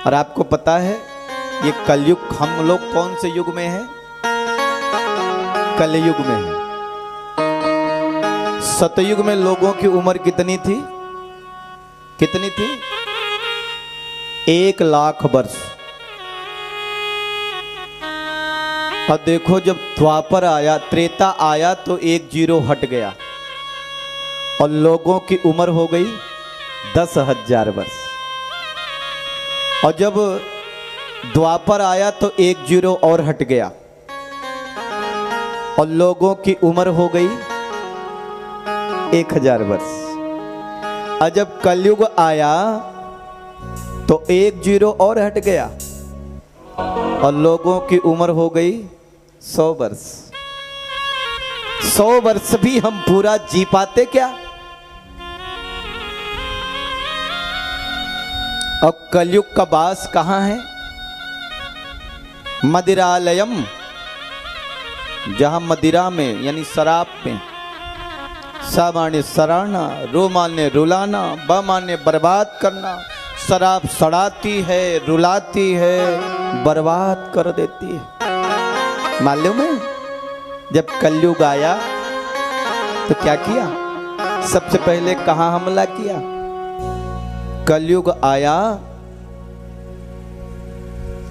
और आपको पता है ये कलयुग, हम लोग कौन से युग में हैं? कलयुग में है। सतयुग में लोगों की उम्र कितनी थी? कितनी थी? 1,00,000 वर्ष। और देखो जब द्वापर आया, त्रेता आया तो 1 0 हट गया और लोगों की उम्र हो गई 10,000 वर्ष। और जब द्वापर आया तो 1 0 और हट गया और लोगों की उम्र हो गई 1,000 वर्ष। और जब कलयुग आया तो 1 0 और हट गया और लोगों की उम्र हो गई 100 वर्ष। 100 वर्ष भी हम पूरा जी पाते क्या? और कलयुग का वास कहां है? मदिरालयम, जहां मदिरा में यानी शराब में, सा माने सराहना, रो माने रुलाना, ब माने बर्बाद करना। शराब सड़ाती है, रुलाती है, बर्बाद कर देती है। मालूम है जब कलयुग आया तो क्या किया? सबसे पहले कहां हमला किया? कलयुग आया,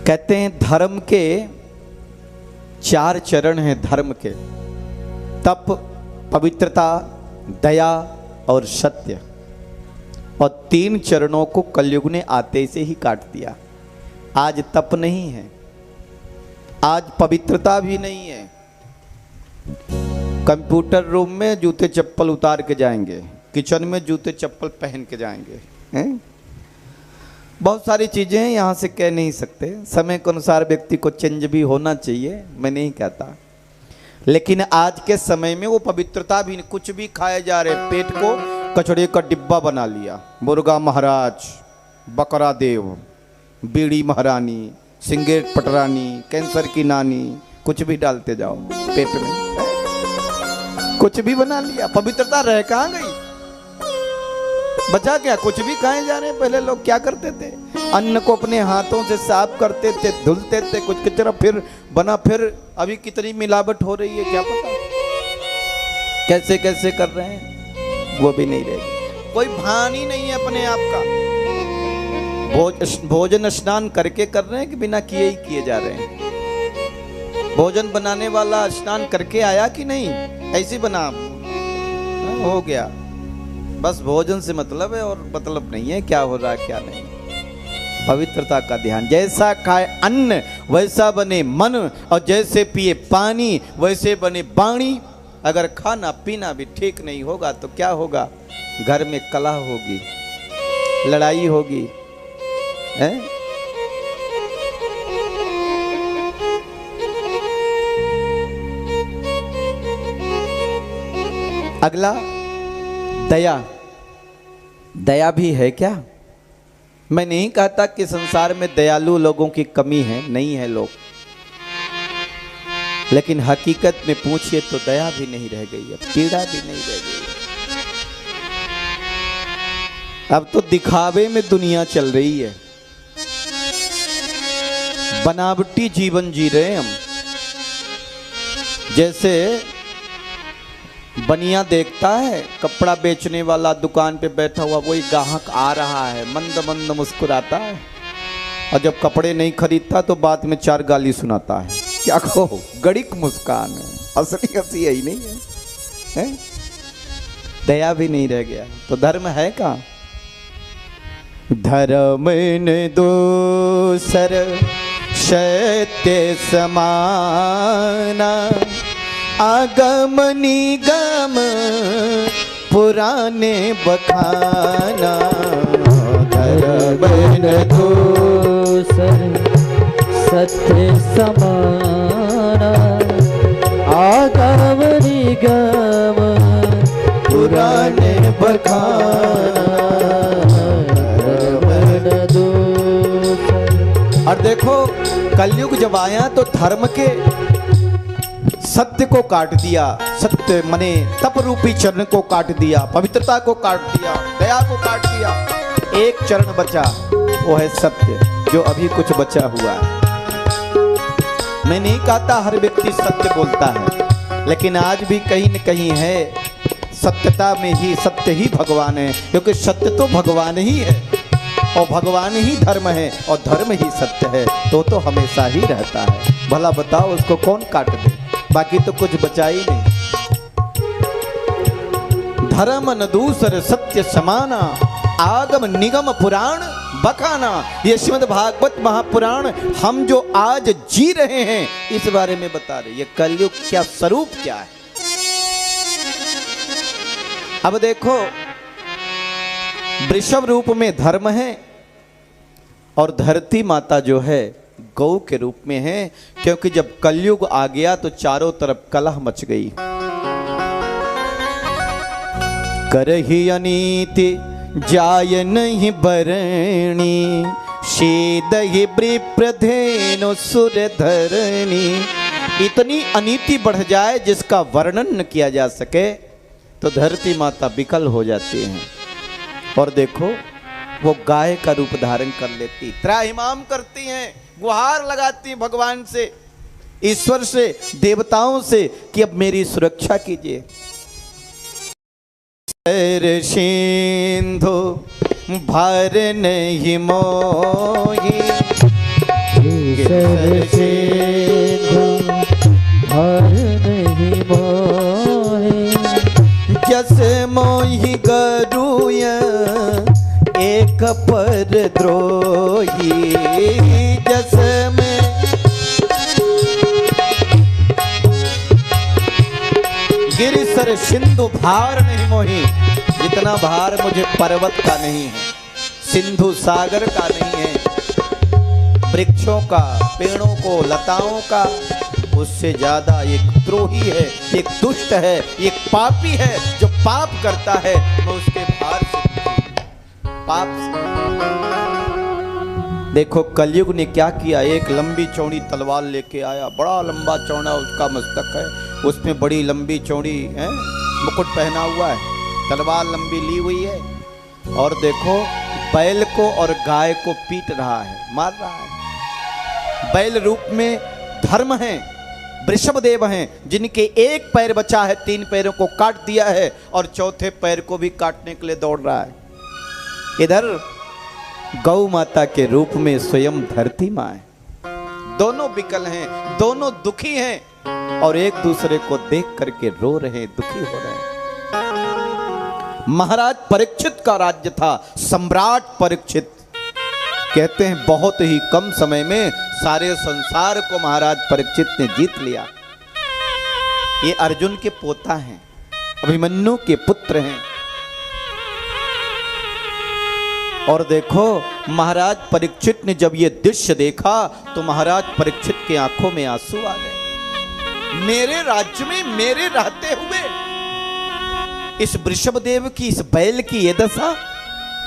कहते हैं धर्म के 4 चरण हैं। धर्म के तप, पवित्रता, दया और सत्य। और 3 चरणों को कलयुग ने आते से ही काट दिया। आज तप नहीं है, आज पवित्रता भी नहीं है। कंप्यूटर रूम में जूते चप्पल उतार के जाएंगे, किचन में जूते चप्पल पहन के जाएंगे, हैं? बहुत सारी चीजें हैं, यहाँ से कह नहीं सकते। समय के अनुसार व्यक्ति को चेंज भी होना चाहिए, मैं नहीं कहता। लेकिन आज के समय में वो पवित्रता भी नहीं, कुछ भी खाए जा रहे। पेट को कचड़े का डिब्बा बना लिया। मुर्गा महाराज, बकरा देव, बीड़ी महारानी, सिंगेट पटरानी, कैंसर की नानी, कुछ भी डालते जाओ पेट में, कुछ भी बना लिया। पवित्रता रह कहाँ गई? बचा क्या? कुछ भी खाए जा रहे हैं। पहले लोग क्या करते थे? अन्न को अपने हाथों से साफ करते थे, धुलते थे, कुछ की तरह फिर बना। फिर अभी कितनी मिलावट हो रही है क्या पता, कैसे कैसे कर रहे हैं, वो भी नहीं रहेगी। कोई भान ही नहीं है अपने आप का। भोजन स्नान करके कर रहे हैं कि बिना किए ही किए जा रहे हैं? भोजन बनाने वाला स्नान करके आया कि नहीं? ऐसे बना हो गया, बस भोजन से मतलब है और मतलब नहीं है क्या हो रहा क्या नहीं। पवित्रता का ध्यान। जैसा खाए अन्न वैसा बने मन, और जैसे पिए पानी वैसे बने वाणी। अगर खाना पीना भी ठीक नहीं होगा तो क्या होगा? घर में कलह होगी, लड़ाई होगी, है? अगला दया। दया भी है क्या? मैं नहीं कहता कि संसार में दयालु लोगों की कमी है, नहीं है लोग, लेकिन हकीकत में पूछिए तो दया भी नहीं रह गई है, पीड़ा भी नहीं रह गई है। अब तो दिखावे में दुनिया चल रही है, बनावटी जीवन जी रहे हम। जैसे बनिया देखता है, कपड़ा बेचने वाला दुकान पे बैठा हुआ, वही ग्राहक आ रहा है, मंद मंद मुस्कुराता है, और जब कपड़े नहीं खरीदता तो बाद में 4 गाली सुनाता है। क्या कहो, गड़िक मुस्कान है, असली हंसी यही नहीं है, है? दया भी नहीं रह गया तो धर्म है कहाँ? धर्म ने दूसर सत्य समाना, आगम निगम पुराने बखाना। धर्म ने दूसर सत्य समाना, आगम निगम पुराने बखाना। और देखो कलयुग जब आया तो धर्म के सत्य को काट दिया। सत्य मने तप रूपी चरण को काट दिया, पवित्रता को काट दिया, दया को काट दिया। एक चरण बचा, वो है सत्य। जो अभी कुछ बचा हुआ है। मैं नहीं कहता हर व्यक्ति सत्य बोलता है, लेकिन आज भी कहीं न कहीं है सत्यता में ही, सत्य ही भगवान है, क्योंकि सत्य तो भगवान ही है और भगवान ही धर्म है और धर्म ही सत्य है, तो हमेशा ही रहता है। भला बताओ उसको कौन काट दे, बाकी तो कुछ बचा ही नहीं। धर्म न दूसर सत्य समाना, आगम निगम पुराण बखाना। ये श्रीमद् भागवत महापुराण हम जो आज जी रहे हैं इस बारे में बता रहे, ये कलयुग क्या स्वरूप क्या है। अब देखो, वृषभ रूप में धर्म है और धरती माता जो है गौ के रूप में है, क्योंकि जब कलयुग आ गया तो चारों तरफ कलह मच गई। करही अनीति जाय नहीं बरणी, शीदहि विप्रधेनु सुर धरणी। इतनी अनीति बढ़ जाए जिसका वर्णन न किया जा सके तो धरती माता विकल हो जाती हैं। और देखो वो गाय का रूप धारण कर लेती, त्राहिमाम करती हैं, गुहार लगाती हैं भगवान से, ईश्वर से, देवताओं से कि अब मेरी सुरक्षा कीजिए। सिंधु भार नहीं मोही, भार नहीं मोहे। जस मोहि गरुय एक पर द्रोही, जस में गिरिसर सिंधु भार नहीं मोही। जितना भार मुझे पर्वत का नहीं है, सिंधु सागर का नहीं है, वृक्षों का, पेड़ों को, लताओं का, उससे ज्यादा एक द्रोही है, एक दुष्ट है, एक पापी है जो पाप करता है। मैं उसके भार से, पाप से। देखो कलयुग ने क्या किया, एक लंबी चौड़ी तलवार लेके आया, बड़ा लंबा चौड़ा उसका मस्तक है, उसमें बड़ी लंबी चौड़ी है मुकुट पहना हुआ है, तलवार लंबी ली हुई है, और देखो बैल को और गाय को पीट रहा है, मार रहा है। बैल रूप में धर्म है, वृषभ देव हैं, जिनके एक पैर बचा है, 3 पैरों को काट दिया है और चौथे पैर को भी काटने के लिए दौड़ रहा है। इधर गौ माता के रूप में स्वयं धरती माँ है। दोनों विकल हैं, दोनों दुखी हैं और एक दूसरे को देख करके रो रहे हैं, दुखी हो रहे हैं। महाराज परीक्षित का राज्य था, सम्राट परीक्षित। कहते हैं बहुत ही कम समय में सारे संसार को महाराज परीक्षित ने जीत लिया। ये अर्जुन के पोता हैं, अभिमन्यु के पुत्र हैं। और देखो महाराज परीक्षित ने जब ये दृश्य देखा तो महाराज परीक्षित की आंखों में आंसू आ गए। मेरे राज्य में मेरे रहते हुए इस वृषभदेव की, इस बैल की ये दशा,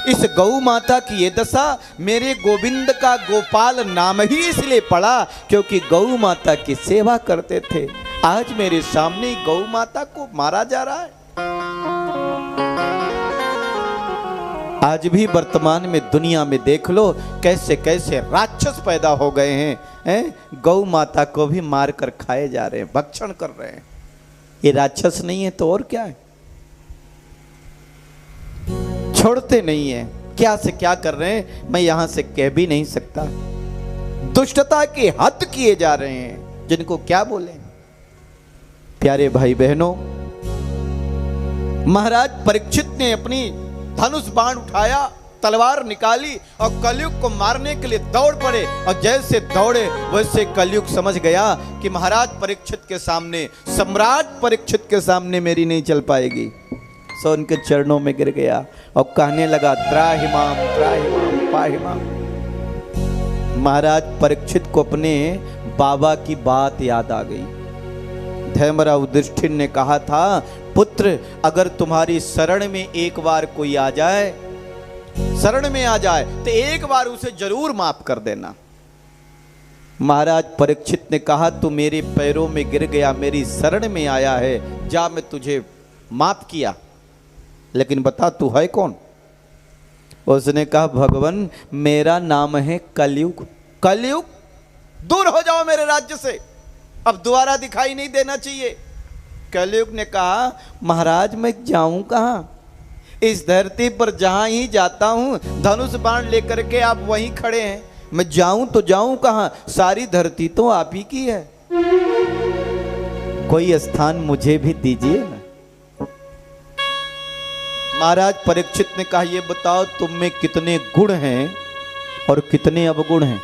इस गौ माता की ये दशा। मेरे गोविंद का गोपाल नाम ही इसलिए पड़ा क्योंकि गौ माता की सेवा करते थे। आज मेरे सामने गौ माता को मारा जा रहा है। आज भी वर्तमान में दुनिया में देख लो कैसे कैसे राक्षस पैदा हो गए हैं, गौ माता को भी मार कर खाए जा रहे हैं, भक्षण कर रहे हैं। ये राक्षस नहीं है तो और क्या है, छोड़ते नहीं है। क्या से क्या कर रहे हैं मैं यहां से कह भी नहीं सकता। दुष्टता के हद किए जा रहे हैं, जिनको क्या बोले। प्यारे भाई बहनों, महाराज परीक्षित ने अपनी धनुष बाण उठाया, तलवार निकाली और कलयुग को मारने के लिए दौड़ पड़े। और जैसे दौड़े वैसे कलयुग समझ गया कि महाराज परीक्षित के सामने, सम्राट परीक्षित के सामने मेरी नहीं चल पाएगी। सो उनके चरणों में गिर गया और कहने लगा त्राहिमाम त्राहिमाम पाहिमाम। महाराज परीक्षित को अपने बाबा की बात याद आ गई। धर्मराव युधिष्ठिर ने कहा था, पुत्र अगर तुम्हारी शरण में एक बार कोई आ जाए, शरण में आ जाए तो एक बार उसे जरूर माफ कर देना। महाराज परीक्षित ने कहा, तू मेरे पैरों में गिर गया, मेरी शरण में आया है, जा मैं तुझे माफ किया, लेकिन बता तू है कौन। उसने कहा भगवान मेरा नाम है कलयुग, कलयुग दूर हो जाओ मेरे राज्य से, अब दोबारा दिखाई नहीं देना चाहिए। कलयुग ने कहा महाराज मैं जाऊं कहाँ, इस धरती पर जहां ही जाता हूं धनुष बाण लेकर के आप वहीं खड़े हैं, मैं जाऊं तो जाऊं कहां, सारी धरती तो आप ही की है, कोई स्थान मुझे भी दीजिए ना। महाराज परीक्षित ने कहा ये बताओ तुम में कितने गुण हैं और कितने अवगुण हैं।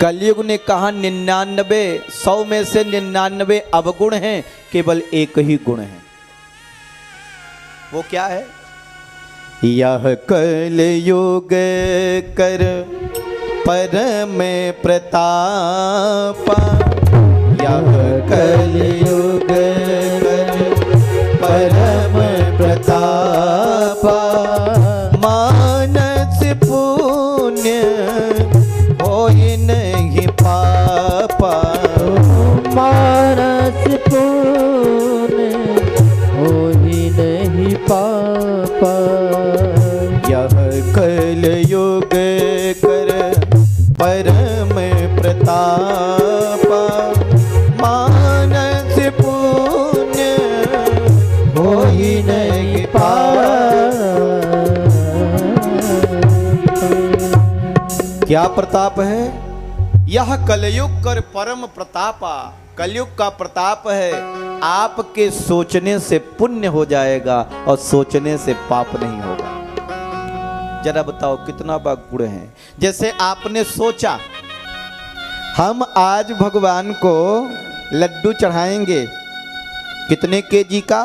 कलयुग ने कहा 99, 100 में से 99 अवगुण हैं, केवल एक ही गुण है। वो क्या है? यह कलयुग कर परम प्रताप, यह कलयुग कर परम प्रताप, मानस पुण्य होई नहीं पापा, मानस पुण्य होई नहीं पापा, यह कलयुग कर परम प्रताप, मानस पुण्य होई नहीं पापा। क्या प्रताप है? यह कलयुग कर परम प्रतापा, कलयुग का प्रताप है आपके सोचने से पुण्य हो जाएगा और सोचने से पाप नहीं होगा। जरा बताओ कितना बड़ा गुण है। जैसे आपने सोचा हम आज भगवान को लड्डू चढ़ाएंगे, कितने केजी का?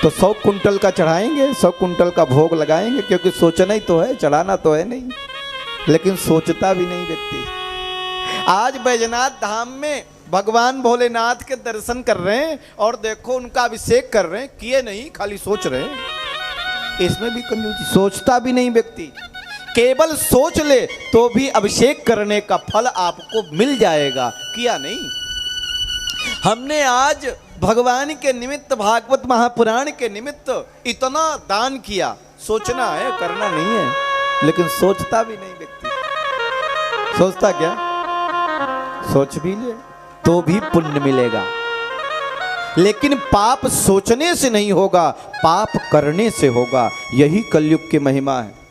तो 100 कुंटल का चढ़ाएंगे, 100 कुंटल का भोग लगाएंगे, क्योंकि सोचना ही तो है, चढ़ाना तो है नहीं। लेकिन सोचता भी नहीं व्यक्ति। आज बैजनाथ धाम में भगवान भोलेनाथ के दर्शन कर रहे हैं और देखो उनका अभिषेक कर रहे हैं, किए नहीं, खाली सोच रहे हैं। इसमें भी कंजूसी, सोचता भी नहीं व्यक्ति। केवल सोच ले तो भी अभिषेक करने का फल आपको मिल जाएगा, किया नहीं। हमने आज भगवान के निमित्त, भागवत महापुराण के निमित्त इतना दान किया, सोचना है, करना नहीं है, लेकिन सोचता भी नहीं व्यक्ति। सोचता क्या? सोच भी ले तो भी पुण्य मिलेगा, लेकिन पाप सोचने से नहीं होगा, पाप करने से होगा। यही कलयुग की महिमा है।